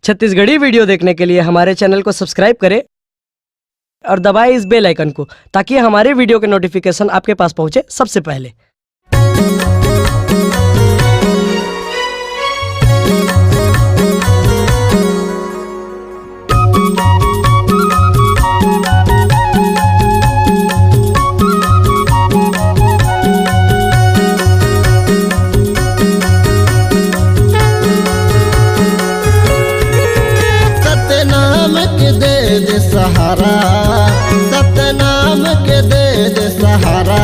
Chhattisgarhi video देखने के लिए हमारे चैनल को सब्सक्राइब करें और दबाएं इस बेल आइकन को ताकि हमारे वीडियो के नोटिफिकेशन आपके पास पहुंचे सबसे पहले। सहारा सतनाम के दे सहारा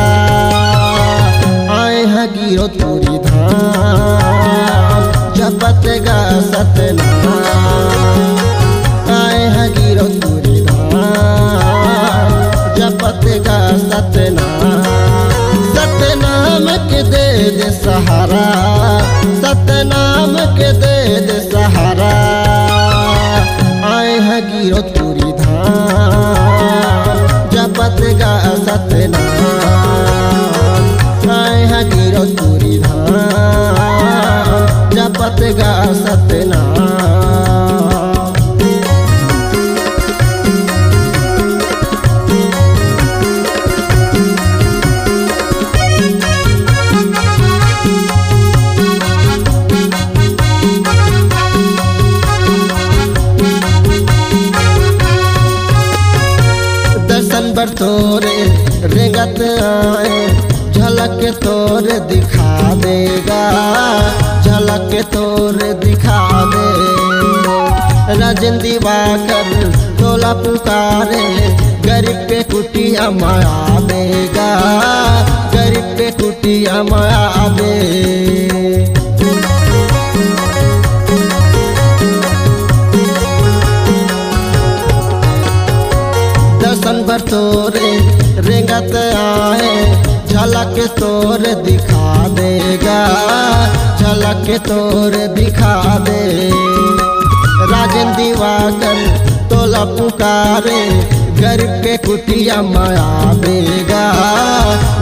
आए हैं गिरो तुरी धाम जपत गा सतनाम आए हैं गिरो तुरी धाम जपत गा सतनाम सतनाम के दे सहारा सतनाम के दे सहारा आए हैं गिरो तुरी जपत गा सतनाम आए हैं गिरो तुरी धाम जपत गा सतनाम। बर तोरे रेंगत आए झलक तोरे दिखा देगा झलक तोरे दिखा दे राजन दिवाकर तोला पुकारे गरीब पे कुटिया माया देगा गरीब पे कुटिया माया दे। बर तोरे रेंगत आए झलक तोरे दिखा देगा झलक तोरे दिखा दे राजन दिवाकर तोला पुकारे गरीब के कुटिया माया देगा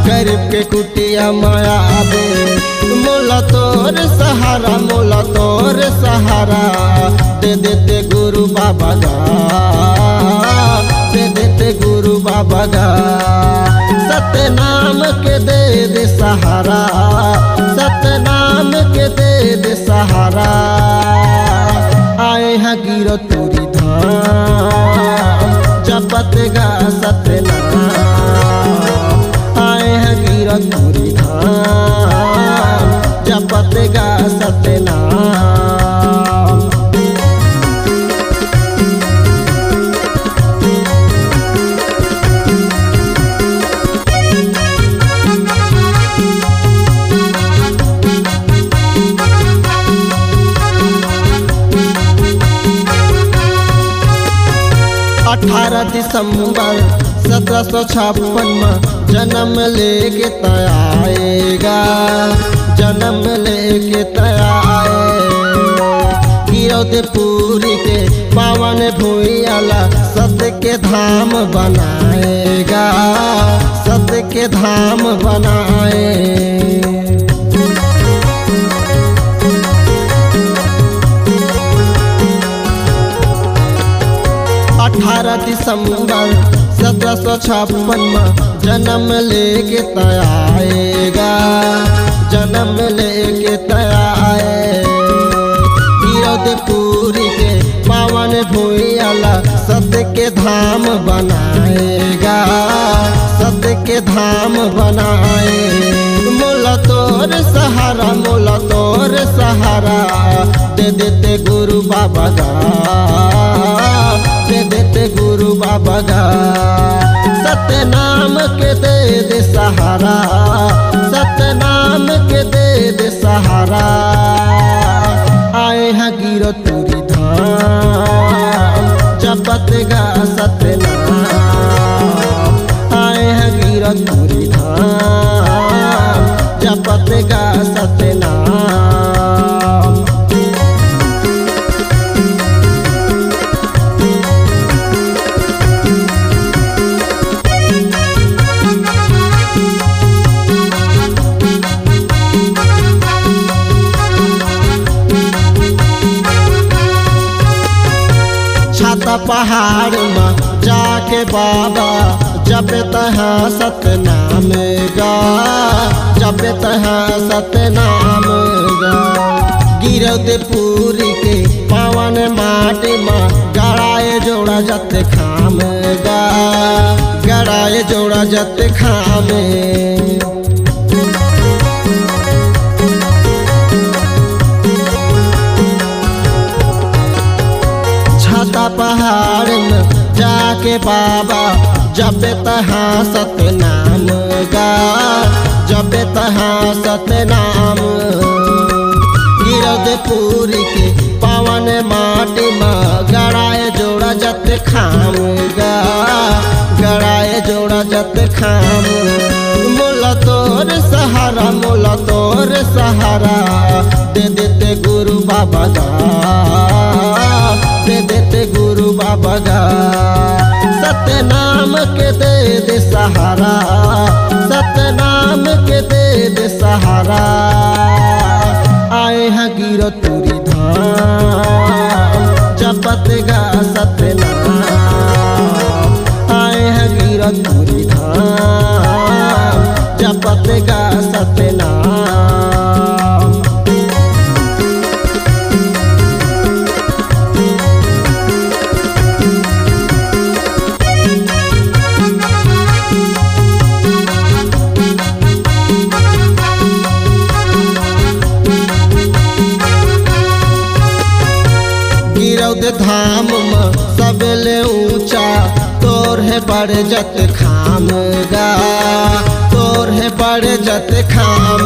गरीब के कुटिया माया दे मोला तोर सहारा मोला तोर सहारा दे देते गुरु बाबा गा दे देते गुरु बाबा गा सतनाम के दे सहारा सतनाम के दे सहारा आए हैं गिरो तुरी धाम जपत गा सतनाम आए हैं गिरो तुरी धाम जपत गा सतनाम। दिसंबर 1756 में जन्म लेके तयाएगा जन्म लेके तयाए गिरौदपुरी के पावन भूइयाला सत्य के धाम बनाएगा सत्य के धाम बनाए। 18 दिसंबर 1756 में जन्म लेके तयाएगा जन्म लेके तयाए गिरौदपुरी के पावन भूइयाला सत्य के धाम बनाएगा सत्य के धाम बनाए मोला तोर सहारा मोला तोर सहारा दे देते गुरु बाबा गा दे देते गुरु बाबा गा सतनाम के दे सहारा सतनाम के दे सहारा आए हैं गिरो तुरी धाम जपत गा सतनाम आए हैं गिरो तुरी धाम जपत गा सतनाम। छाता पहाड़ में जाके बाबा जब तहाँ सतनाम गा, जब तहाँ सतनाम गा। गिरौदपुरी के पावन माटी में गड़ाए जोड़ा जत खाम गा, गड़ाए जोड़ा जत खामे। छाता पहाड़ में जाके बाबा जब तहाँ सतनाम गा, जब तहाँ सतनाम। गिरौदपुरी के पावन माटी में गड़ाए जोड़ा जत खाम गा, गड़ाए जोड़ा जत खाम। मोला तोर सहारा, मोला तोर सहारा दे देते गुरु बाबा गा, दे देते गुरु बाबा गा। सतनाम के दे दे सहारा, सतनाम के दे दे सहारा। आए हैं गिरौदपुरी धाम जपत गा सतनाम, आए हैं गिरौदपुरी धाम जपत गा सतनाम। धाम में सबले ऊंचा तोर है बड़ जत खाम गा, तोर है बड़ जत खाम।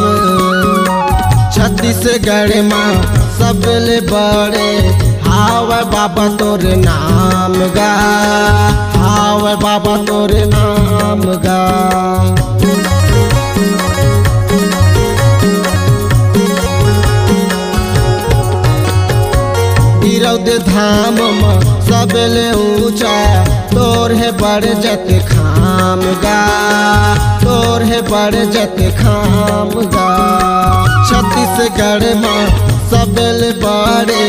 छत्तीसगढ़ में सबले बड़े हाव बाबा तोर नाम गा, हाव बाबा तोर नाम गा। धाम में सबले ऊंचा तोर है बड़ जत खाम गा, तोर है बड़ जत खाम गा। छत्तीसगढ़ में सबले बड़े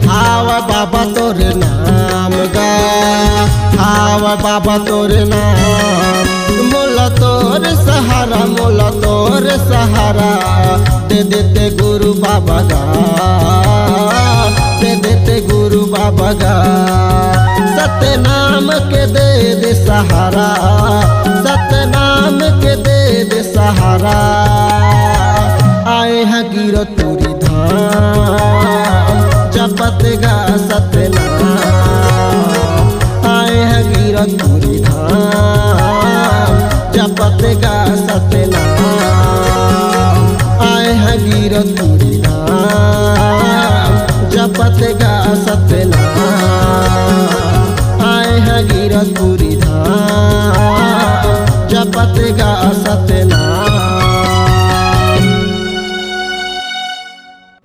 हाव बाबा तोर नाम गा, हाव बाबा तोर नाम। मोला तोर सहारा, मोला तोर सहारा दे देते गुरु बाबा गा, दे देते गुरु बाबा गा। सतनाम के दे दे सहारा, सतनाम के दे दे सहारा। आए हैं गिरौदपुरी धाम जपत गा सतनाम, आए हैं गिरौदपुरी धाम जपत गा सतनाम, आए हैं गिरौदपुरी धाम जपत गा सतनाम, आए हैं गिरौदपुरी धाम जपत गा सतनाम।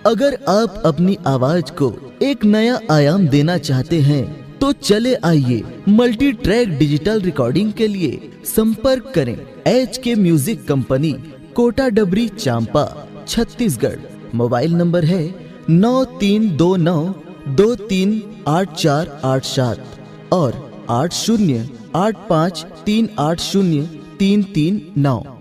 अगर आप अपनी आवाज को एक नया आयाम देना चाहते हैं तो चले आइए मल्टी ट्रैक डिजिटल रिकॉर्डिंग के लिए संपर्क करें HK म्यूजिक कंपनी, कोटा डबरी, चांपा, छत्तीसगढ़। मोबाइल नंबर है 9329238487 और 8085380339।